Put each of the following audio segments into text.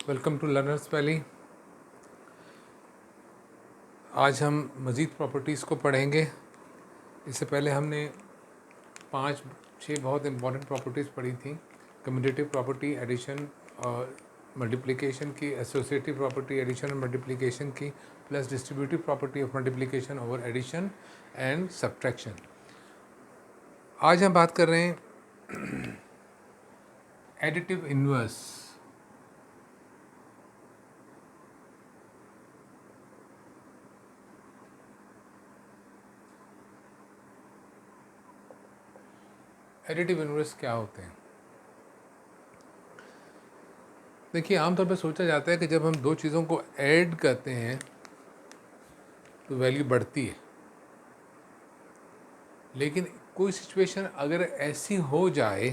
Welcome to learners valley. आज हम मज़ीद प्रॉपर्टीज़ को पढ़ेंगे। इससे पहले हमने 5-6 बहुत इंपॉर्टेंट प्रॉपर्टीज़ पढ़ी थी। कम्यूटेटिव प्रॉपर्टी, एडिशन और मल्टीप्लिकेशन की, एसोसिएटिव प्रॉपर्टी, एडिशन और मल्टीप्लिकेशन की, plus distributive property of multiplication over addition and subtraction. आज हम बात कर रहे हैं एडिटिव इन्वर्स। एडिटिव इन्वर्स क्या होते हैं? देखिए, आमतौर पर सोचा जाता है कि जब हम दो चीज़ों को ऐड करते हैं तो वैल्यू बढ़ती है, लेकिन कोई सिचुएशन अगर ऐसी हो जाए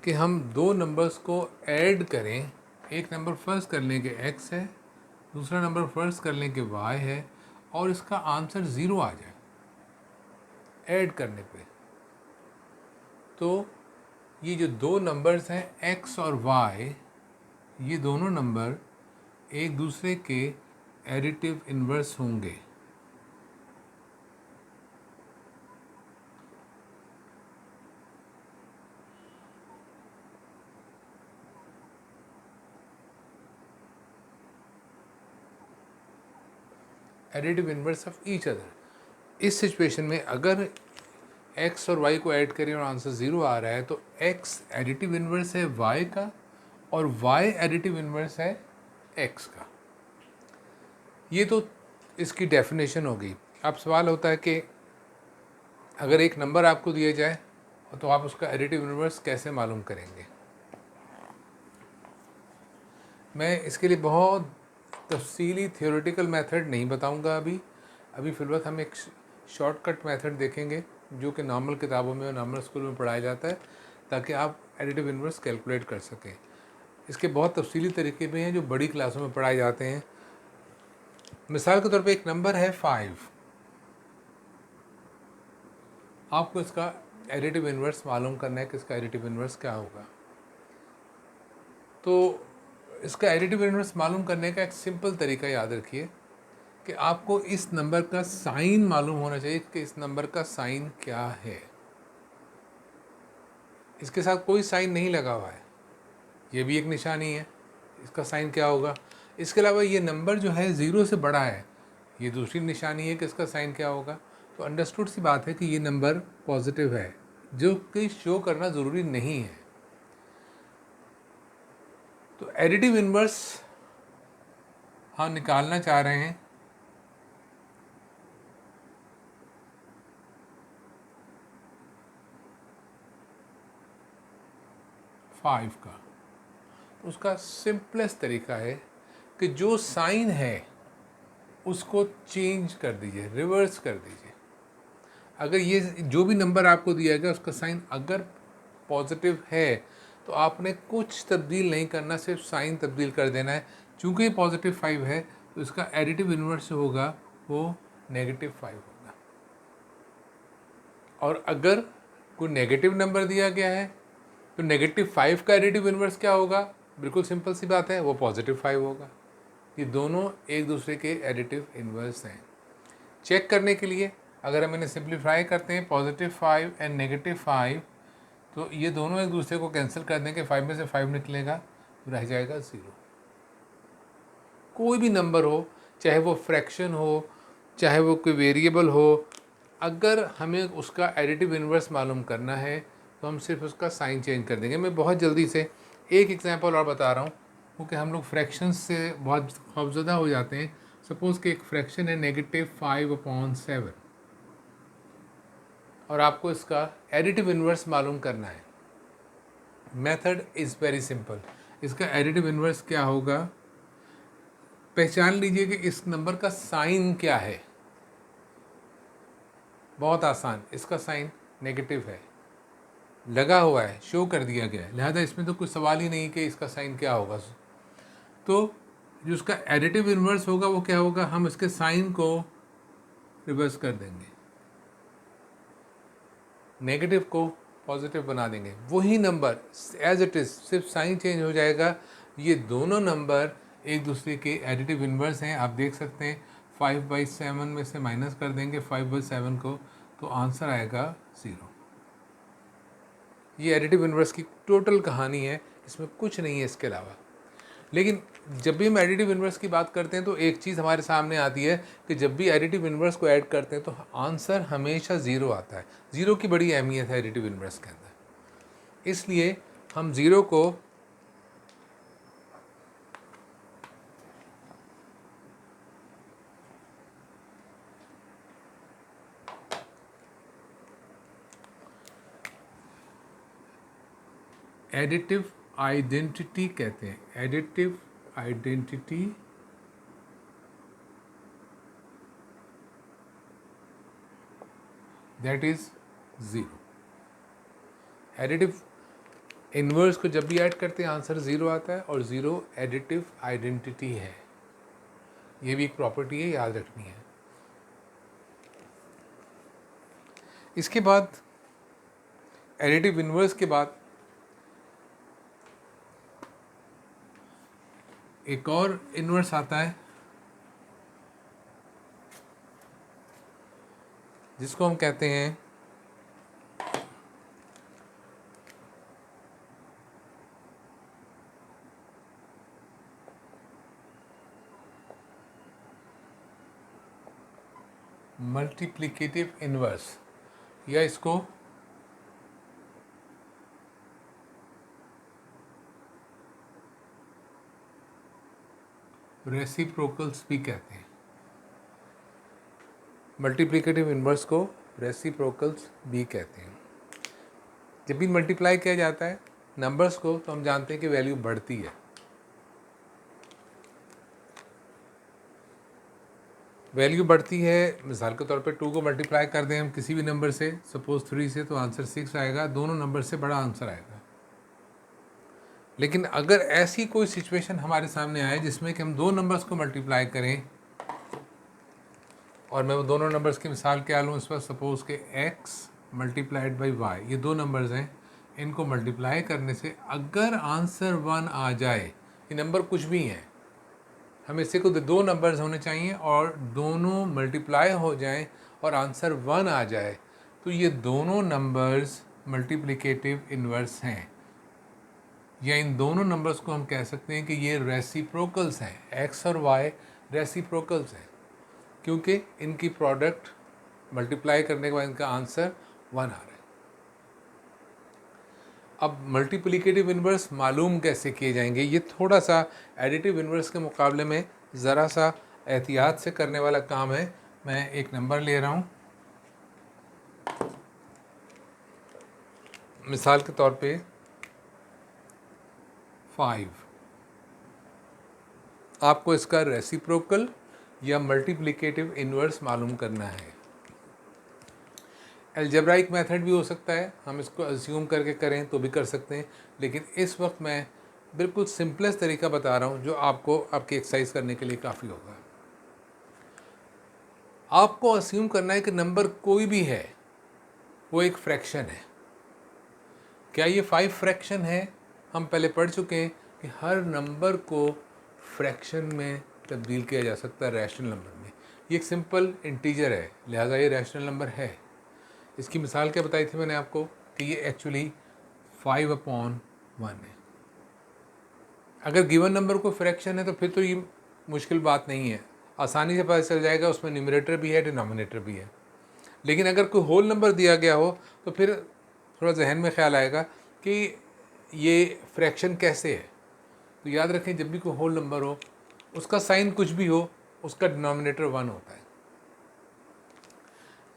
कि हम दो नंबर्स को ऐड करें, एक नंबर फर्ज कर लें कि x है, दूसरा नंबर फर्ज कर लें कि y है, और इसका आंसर 0 आ जाए ऐड करने पे, तो ये जो दो नंबर्स हैं x और y, ये दोनों नंबर एक दूसरे के एडिटिव इन्वर्स होंगे। Additive inverse of each other. इस सिचुएशन में अगर x और y को ऐड करें और आंसर 0 आ रहा है तो x एडिटिव इन्वर्स है y का और y एडिटिव इन्वर्स है x का। ये तो इसकी डेफिनेशन हो गई। अब सवाल होता है कि अगर एक नंबर आपको दिया जाए तो आप उसका एडिटिव इन्वर्स कैसे मालूम करेंगे? मैं इसके लिए बहुत तफसीली थियोरेटिकल मेथड नहीं बताऊंगा अभी फ़िलहाल हम एक शॉर्टकट मेथड देखेंगे जो कि नॉर्मल किताबों में और नॉर्मल स्कूल में पढ़ाया जाता है, ताकि आप एडिटिव इन्वर्स कैलकुलेट कर सकें। इसके बहुत तफसीली तरीके भी हैं जो बड़ी क्लासों में पढ़ाए जाते हैं। मिसाल के तौर पे एक नंबर है 5, आपको इसका एडिटिव इन्वर्स मालूम करना है कि इसका एडिटिव इन्वर्स क्या होगा। तो इसका एडिटिव इन्वर्स मालूम करने का एक सिंपल तरीका याद रखिए कि आपको इस नंबर का साइन मालूम होना चाहिए कि इस नंबर का साइन क्या है। इसके साथ कोई साइन नहीं लगा हुआ है, ये भी एक निशानी है, इसका साइन क्या होगा। इसके अलावा ये नंबर जो है 0 से बड़ा है, ये दूसरी निशानी है कि इसका साइन क्या होगा। तो अंडरस्टूड सी बात है कि ये नंबर पॉजिटिव है, जो कि शो करना ज़रूरी नहीं है। तो एडिटिव इन्वर्स हम निकालना चाह रहे हैं फाइव का। उसका सिंपलेस्ट तरीका है कि जो साइन है उसको चेंज कर दीजिए, रिवर्स कर दीजिए। अगर ये जो भी नंबर आपको दिया गया उसका साइन अगर पॉजिटिव है तो आपने कुछ तब्दील नहीं करना, सिर्फ साइन तब्दील कर देना है। चूँकि ये पॉजिटिव 5 है तो इसका एडिटिव इन्वर्स होगा वो -5 होगा। और अगर कोई नेगेटिव नंबर दिया गया है तो -5 का एडिटिव इन्वर्स क्या होगा? बिल्कुल सिंपल सी बात है, वो +5 होगा। ये दोनों एक दूसरे के एडिटिव इन्वर्स हैं। चेक करने के लिए अगर हम इन्हें सिंप्लीफाई करते हैं, +5 एंड -5, तो ये दोनों एक दूसरे को कैंसिल कर देंगे, 5 में से 5 निकलेगा तो रह जाएगा 0। कोई भी नंबर हो, चाहे वो फ्रैक्शन हो, चाहे वो कोई वेरिएबल हो, अगर हमें उसका एडिटिव इन्वर्स मालूम करना है तो हम सिर्फ उसका साइन चेंज कर देंगे। मैं बहुत जल्दी से एक एग्जांपल और बता रहा हूँ, क्योंकि हम लोग फ्रैक्शंस से बहुत खौफज़दा हो जाते हैं। सपोज़ कि एक फ्रैक्शन है -5/7 और आपको इसका एडिटिव इन्वर्स मालूम करना है। Method is very simple. इसका एडिटिव इन्वर्स क्या होगा, पहचान लीजिए कि इस नंबर का साइन क्या है। बहुत आसान, इसका साइन नेगेटिव है, लगा हुआ है, शो कर दिया गया है, लिहाजा इसमें तो कुछ सवाल ही नहीं कि इसका साइन क्या होगा। तो जो उसका एडिटिव इन्वर्स होगा वो क्या होगा, हम इसके साइन को रिवर्स कर देंगे, नेगेटिव को पॉजिटिव बना देंगे। वही नंबर एज इट इज़, सिर्फ साइन चेंज हो जाएगा। ये दोनों नंबर एक दूसरे के एडिटिव इन्वर्स हैं। आप देख सकते हैं 5/7 में से माइनस कर देंगे 5/7 को, तो आंसर आएगा 0। ये एडिटिव इन्वर्स की टोटल कहानी है, इसमें कुछ नहीं है इसके अलावा। लेकिन जब भी हम एडिटिव इन्वर्स की बात करते हैं तो एक चीज़ हमारे सामने आती है कि जब भी एडिटिव इन्वर्स को ऐड करते हैं तो आंसर हमेशा 0 आता है। 0 की बड़ी अहमियत है एडिटिव इन्वर्स के अंदर, इसलिए हम 0 को एडिटिव आइडेंटिटी कहते हैं। Additive identity that is 0। Additive inverse को जब भी ऐड करते हैं आंसर 0 आता है, और 0 एडिटिव आइडेंटिटी है। ये भी एक प्रॉपर्टी है, याद रखनी है। इसके बाद एडिटिव इन्वर्स के बाद एक और इन्वर्स आता है जिसको हम कहते हैं मल्टीप्लिकेटिव इन्वर्स, या इसको रेसिप्रोकल्स भी कहते हैं। मल्टीप्लिकेटिव इन्वर्स को रेसिप्रोकल्स भी कहते हैं। जब भी मल्टीप्लाई किया जाता है नंबर्स को तो हम जानते हैं कि वैल्यू बढ़ती है। वैल्यू बढ़ती है, मिसाल के तौर पे 2 को मल्टीप्लाई कर दें हम किसी भी नंबर से, सपोज 3 से, तो आंसर 6 आएगा। दोनों नंबर से बड़ा आंसर आएगा। लेकिन अगर ऐसी कोई सिचुएशन हमारे सामने आए जिसमें कि हम 2 नंबर्स को मल्टीप्लाई करें, और मैं वो दोनों नंबर्स की मिसाल क्या लूँ इस पर, सपोज के x मल्टीप्लाइड बाई वाई, ये 2 नंबर्स हैं, इनको मल्टीप्लाई करने से अगर आंसर 1 आ जाए, ये नंबर कुछ भी हैं, हमें इससे को 2 नंबर्स होने चाहिए और दोनों मल्टीप्लाई हो जाएं और आंसर 1 आ जाए, तो ये दोनों नंबर्स मल्टीप्लिकेटिव इन्वर्स हैं। या इन दोनों नंबर्स को हम कह सकते हैं कि ये रेसिप्रोकल्स हैं। x और y रेसिप्रोकल्स हैं क्योंकि इनकी प्रोडक्ट मल्टीप्लाई करने के बाद इनका आंसर 1 आ रहा है। अब मल्टीप्लिकेटिव इन्वर्स मालूम कैसे किए जाएंगे, ये थोड़ा सा एडिटिव इन्वर्स के मुकाबले में ज़रा सा एहतियात से करने वाला काम है। मैं एक नंबर ले रहा हूँ, मिसाल के तौर पे 5। आपको इसका रेसिप्रोकल या मल्टीप्लिकेटिव इन्वर्स मालूम करना है। अलजेब्राइक मेथड भी हो सकता है, हम इसको अज्यूम करके करें तो भी कर सकते हैं, लेकिन इस वक्त मैं बिल्कुल सिंपलेस्ट तरीका बता रहा हूँ जो आपको आपकी एक्सरसाइज करने के लिए काफ़ी होगा। आपको अज्यूम करना है कि नंबर कोई भी है वो एक फ्रैक्शन है। क्या ये 5 फ्रैक्शन है? हम पहले पढ़ चुके हैं कि हर नंबर को फ्रैक्शन में तब्दील किया जा सकता है रैशनल नंबर में। ये एक सिंपल इंटीजर है, लिहाजा ये रैशनल नंबर है। इसकी मिसाल क्या बताई थी मैंने आपको कि ये एक्चुअली 5/1 है। अगर गिवन नंबर को फ्रैक्शन है तो फिर तो ये मुश्किल बात नहीं है, आसानी से पता चल जाएगा उसमें न्यूमरेटर भी है डिनोमिनेटर भी है। लेकिन अगर कोई होल नंबर दिया गया हो तो फिर थोड़ा जहन में ख्याल आएगा कि ये फ्रैक्शन कैसे है। तो याद रखें जब भी कोई होल नंबर हो उसका साइन कुछ भी हो, उसका डिनोमिनेटर 1 होता है।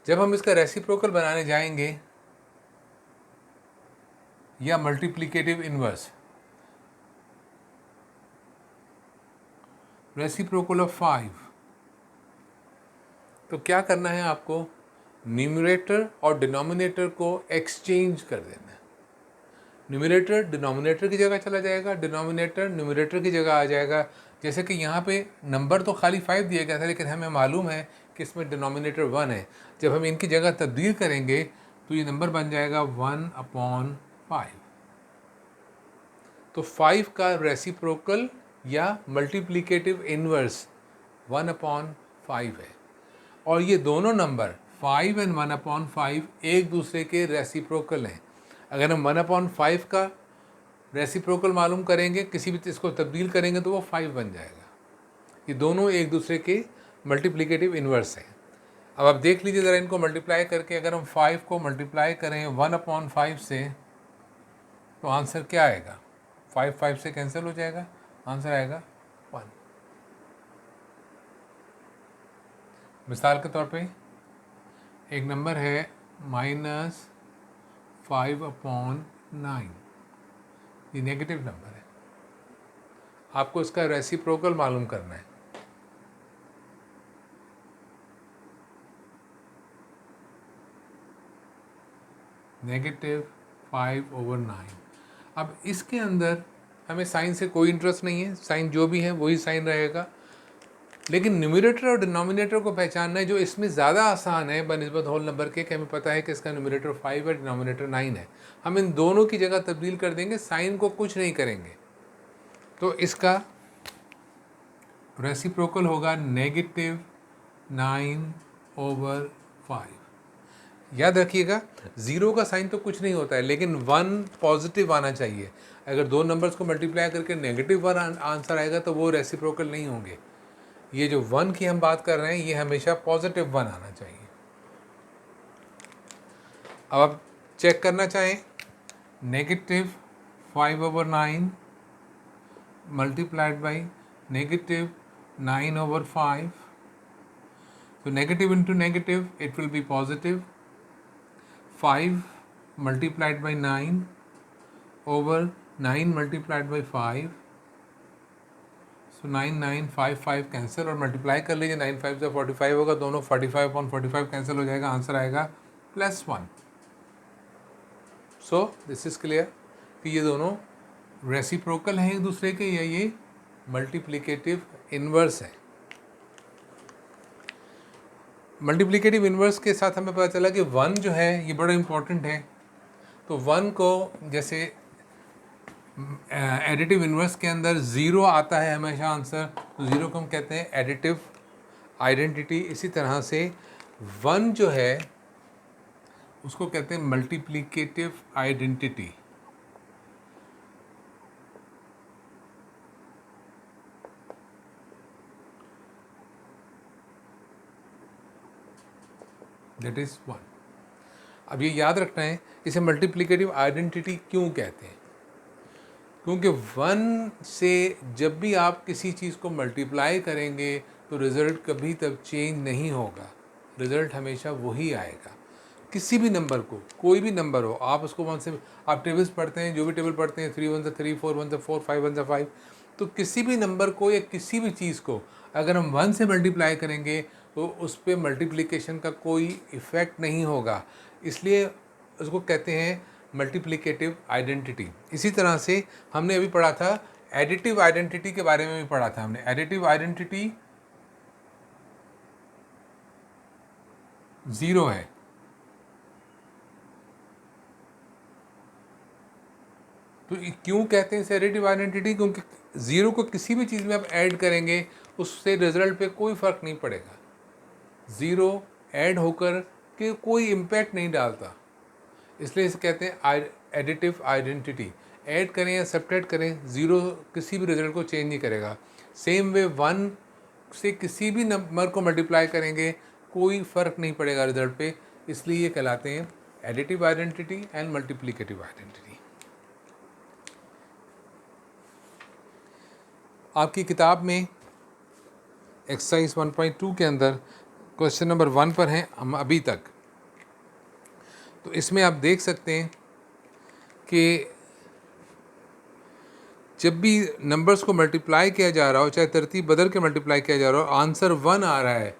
जब हम इसका रेसिप्रोकल बनाने जाएंगे या मल्टीप्लिकेटिव इन्वर्स, रेसिप्रोकल ऑफ 5, तो क्या करना है आपको, न्यूमरेटर और डिनोमिनेटर को एक्सचेंज कर देना है। न्यूमरेटर डिनोमिनेटर की जगह चला जाएगा, डिनोमिनेटर न्यूमरेटर की जगह आ जाएगा। जैसे कि यहाँ पे नंबर तो खाली 5 दिया गया था, लेकिन हमें मालूम है कि इसमें डिनोमिनेटर 1 है। जब हम इनकी जगह तब्दील करेंगे तो ये नंबर बन जाएगा 1/5। तो 5 का रेसिप्रोकल या मल्टीप्लिकेटिव इन्वर्स 1/5 है, और ये दोनों नंबर 5 एंड 1/5 एक दूसरे के रेसिप्रोकल हैं। अगर हम 1/5 का रेसिप्रोकल मालूम करेंगे, किसी भी चीज़ को तब्दील करेंगे तो वो 5 बन जाएगा। ये दोनों एक दूसरे के मल्टीप्लिकेटिव इन्वर्स हैं। अब आप देख लीजिए ज़रा इनको मल्टीप्लाई करके, अगर हम 5 को मल्टीप्लाई करें 1/5 से तो आंसर क्या आएगा? 5 से कैंसिल हो जाएगा, आंसर आएगा 1। मिसाल के तौर पे एक नंबर है -5/9, ये नेगेटिव नंबर है, आपको इसका रेसिप्रोकल मालूम करना है। -5/9। अब इसके अंदर हमें साइन से कोई इंटरेस्ट नहीं है, साइन जो भी है वही साइन रहेगा, लेकिन न्यूमरेटर और डिनोमिनेटर को पहचानना है, जो इसमें ज़्यादा आसान है बनिस्बत होल नंबर के, कि हमें पता है कि इसका न्यूमरेटर 5 है, डिनोमिनेटर 9 है। हम इन दोनों की जगह तब्दील कर देंगे, साइन को कुछ नहीं करेंगे, तो इसका रेसिप्रोकल होगा -9/5। याद रखिएगा 0 का साइन तो कुछ नहीं होता है, लेकिन 1 पॉजिटिव आना चाहिए। अगर दो नंबर्स को मल्टीप्लाई करके -1 आंसर आएगा तो वो रेसिप्रोकल नहीं होंगे। ये जो 1 की हम बात कर रहे हैं ये हमेशा +1 आना चाहिए। अब आप चेक करना चाहें, -5/9 multiplied by -9/5, so negative into negative it will be positive। 5 multiplied by 9 over 9 multiplied by 5, so 9 9 5 5 cancel, और मल्टीप्लाई कर लीजिए, 9 5 से 45 होगा, दोनों 45/45 कैंसिल हो जाएगा, आंसर आएगा +1। सो दिस इज क्लियर कि ये दोनों रेसिप्रोकल हैं एक दूसरे के, या ये मल्टीप्लिकेटिव इन्वर्स है। मल्टीप्लिकेटिव इन्वर्स के साथ हमें पता चला कि 1 जो है ये बड़ा इम्पोर्टेंट है। तो 1 को जैसे एडिटिव इन्वर्स के अंदर 0 आता है हमेशा आंसर, तो 0 को हम कहते हैं एडिटिव आइडेंटिटी। इसी तरह से 1 जो है उसको कहते हैं मल्टीप्लिकेटिव आइडेंटिटी। That is 1। अब ये याद रखना है इसे मल्टीप्लिकेटिव आइडेंटिटी क्यों कहते हैं, क्योंकि 1 से जब भी आप किसी चीज़ को मल्टीप्लाई करेंगे तो रिज़ल्ट कभी तक चेंज नहीं होगा, रिज़ल्ट हमेशा वही आएगा। किसी भी नंबर को, कोई भी नंबर हो, आप उसको 1 से, आप टेबल्स पढ़ते हैं, जो भी टेबल पढ़ते हैं, 3 1 से 3, 4 1 से 4, 5 1 से 5, तो किसी भी नंबर को या किसी भी चीज़ को अगर हम 1 से मल्टीप्लाई करेंगे तो उस पर मल्टीप्लिकेशन का कोई इफ़ेक्ट नहीं होगा, इसलिए उसको कहते हैं मल्टीप्लिकेटिव आइडेंटिटी। इसी तरह से हमने अभी पढ़ा था एडिटिव आइडेंटिटी के बारे में भी पढ़ा था हमने। एडिटिव आइडेंटिटी 0 है, तो क्यों कहते हैं इसे एडिटिव आइडेंटिटी, क्योंकि 0 को किसी भी चीज़ में आप ऐड करेंगे उससे रिजल्ट पे कोई फ़र्क नहीं पड़ेगा। 0 ऐड होकर के कोई इम्पैक्ट नहीं डालता, इसलिए इसे कहते हैं एडिटिव आइडेंटिटी। ऐड करें या सब्ट्रैक्ट करें, 0 किसी भी रिजल्ट को चेंज नहीं करेगा। सेम वे 1 से किसी भी नंबर को मल्टीप्लाई करेंगे कोई फ़र्क नहीं पड़ेगा रिजल्ट पे, इसलिए ये कहलाते हैं additive identity and multiplicative identity. आपकी किताब में एक्सरसाइज 1.2 के अंदर क्वेश्चन नंबर 1 पर हैं हम अभी तक, तो इसमें आप देख सकते हैं कि जब भी नंबर्स को मल्टीप्लाई किया जा रहा हो, चाहे तरतीब बदल के मल्टीप्लाई किया जा रहा हो, आंसर 1 आ रहा है,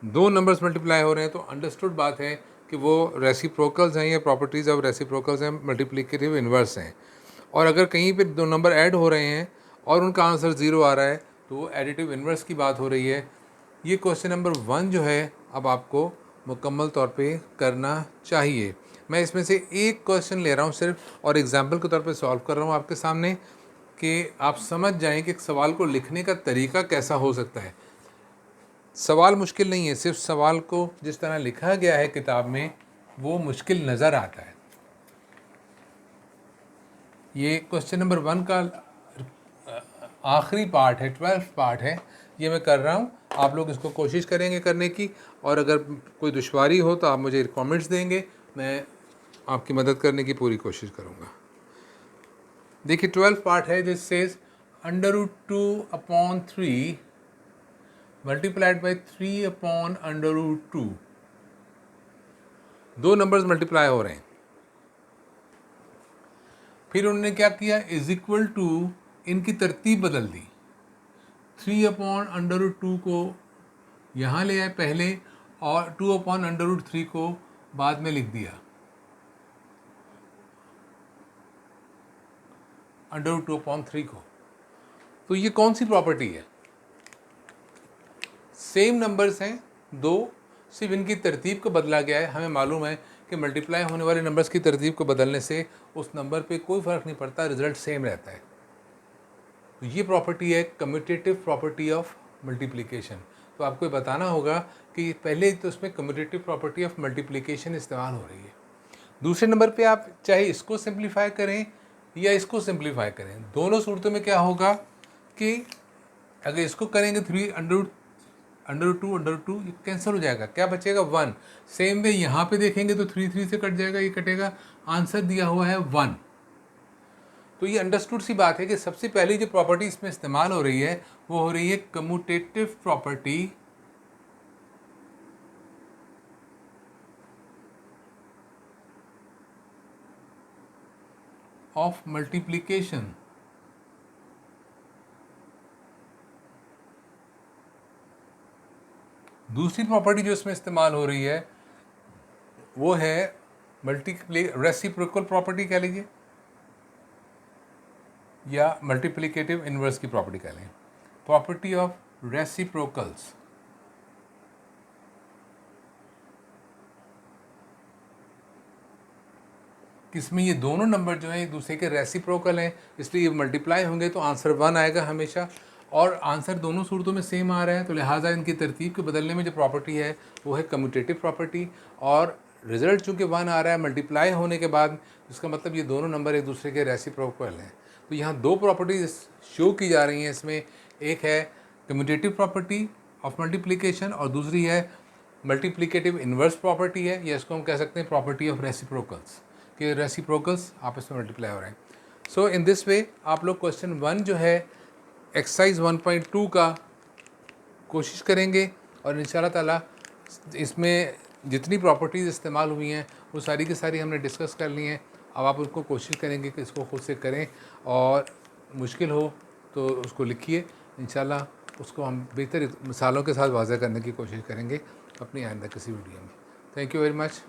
2 नंबर्स मल्टीप्लाई हो रहे हैं, तो अंडरस्टूड बात है कि वो रेसिप्रोकल्स हैं, या प्रॉपर्टीज़ ऑफ रेसिप्रोकल्स हैं, मल्टीप्लिकेटिव इन्वर्स हैं। और अगर कहीं पे 2 नंबर ऐड हो रहे हैं और उनका आंसर 0 आ रहा है तो वो एडिटिव इन्वर्स की बात हो रही है। ये क्वेश्चन नंबर 1 जो है अब आपको मुकम्मल तौर पे करना चाहिए। मैं इसमें से एक क्वेश्चन ले रहा हूँ सिर्फ, और एग्जाम्पल के तौर पे सॉल्व कर रहा हूँ आपके सामने। कि आप समझ जाएं कि एक सवाल को लिखने का तरीका कैसा हो सकता है। सवाल मुश्किल नहीं है, सिर्फ सवाल को जिस तरह लिखा गया है किताब में वो मुश्किल नज़र आता है। ये क्वेश्चन नंबर 1 का आखिरी पार्ट है, 12th पार्ट है, ये मैं कर रहा हूँ। आप लोग इसको कोशिश करेंगे करने की, और अगर कोई दुश्वारी हो तो आप मुझे कमेंट्स देंगे, मैं आपकी मदद करने की पूरी कोशिश करूँगा। देखिए 12th पार्ट है, दिस सेज √2/3 मल्टीप्लाइड बाई 3/√2। दो नंबर्स मल्टीप्लाई हो रहे हैं। फिर उन्होंने क्या किया, इज इक्वल टू, इनकी तरतीब बदल दी। 3/√2 को यहाँ ले आए पहले और 2/√3 को बाद में लिख दिया, √2/3 को। तो ये कौन सी प्रॉपर्टी है? सेम नंबर्स हैं दो, सिर्फ इनकी तरतीब को बदला गया है। हमें मालूम है कि मल्टीप्लाई होने वाले नंबर्स की तरतीब को बदलने से उस नंबर पे कोई फ़र्क नहीं पड़ता, रिजल्ट सेम रहता है। तो ये प्रॉपर्टी है कम्यूटेटिव प्रॉपर्टी ऑफ मल्टीप्लिकेशन। तो आपको ये बताना होगा कि पहले तो उसमें कम्यूटेटिव प्रॉपर्टी ऑफ मल्टीप्लिकेशन इस्तेमाल हो रही है। दूसरे नंबर पे आप चाहे इसको सिंप्लीफाई करें या इसको सिंप्लीफाई करें, दोनों सूरतों में क्या होगा कि अगर इसको करेंगे 3√2 ये कैंसिल हो जाएगा, क्या बचेगा 1। सेम वे यहाँ पे देखेंगे तो 3 से कट जाएगा, ये कटेगा, आंसर दिया हुआ है 1। तो ये अंडरस्टूड सी बात है कि सबसे पहली जो प्रॉपर्टी इसमें इस्तेमाल हो रही है वो हो रही है कम्यूटेटिव प्रॉपर्टी ऑफ मल्टीप्लिकेशन। दूसरी प्रॉपर्टी जो इसमें इस्तेमाल हो रही है वो है रेसिप्रोकल प्रॉपर्टी कह लीजिए, या मल्टीप्लिकेटिव इनवर्स की प्रॉपर्टी कह लें, प्रॉपर्टी ऑफ रेसिप्रोकल्स। इसमें ये दोनों नंबर जो हैं एक दूसरे के रेसिप्रोकल हैं, इसलिए ये मल्टीप्लाई होंगे तो आंसर 1 आएगा हमेशा, और आंसर दोनों सूरतों में सेम आ रहा है। तो लिहाजा इनकी तरतीब के बदलने में जो प्रॉपर्टी है वो है कम्यूटेटिव प्रॉपर्टी, और रिजल्ट चूँकि 1 आ रहा है मल्टीप्लाई होने के बाद, इसका मतलब ये दोनों नंबर एक दूसरे के रेसिप्रोकल हैं। तो यहाँ दो प्रॉपर्टीज शो की जा रही हैं इसमें, एक है कम्यूटेटिव प्रॉपर्टी ऑफ मल्टीप्लिकेशन और दूसरी है मल्टीप्लिकेटिव इन्वर्स प्रॉपर्टी है, या इसको हम कह सकते हैं प्रॉपर्टी ऑफ रेसिप्रोकल्स, कि रेसिप्रोकल्स आपस में मल्टीप्लाई हो रहे हैं। सो इन दिस वे आप लोग क्वेश्चन 1 जो है एक्सरसाइज 1.2 का कोशिश करेंगे, और इंशाल्लाह ताला इसमें जितनी प्रॉपर्टीज़ इस्तेमाल हुई हैं वो सारी की सारी हमने डिस्कस कर ली हैं। अब आप उनको कोशिश करेंगे कि इसको खुद से करें, और मुश्किल हो तो उसको लिखिए, इंशाल्लाह उसको हम बेहतर मिसालों के साथ वाज़ह करने की कोशिश करेंगे अपनी आइंदा किसी वीडियो में। Thank you very much.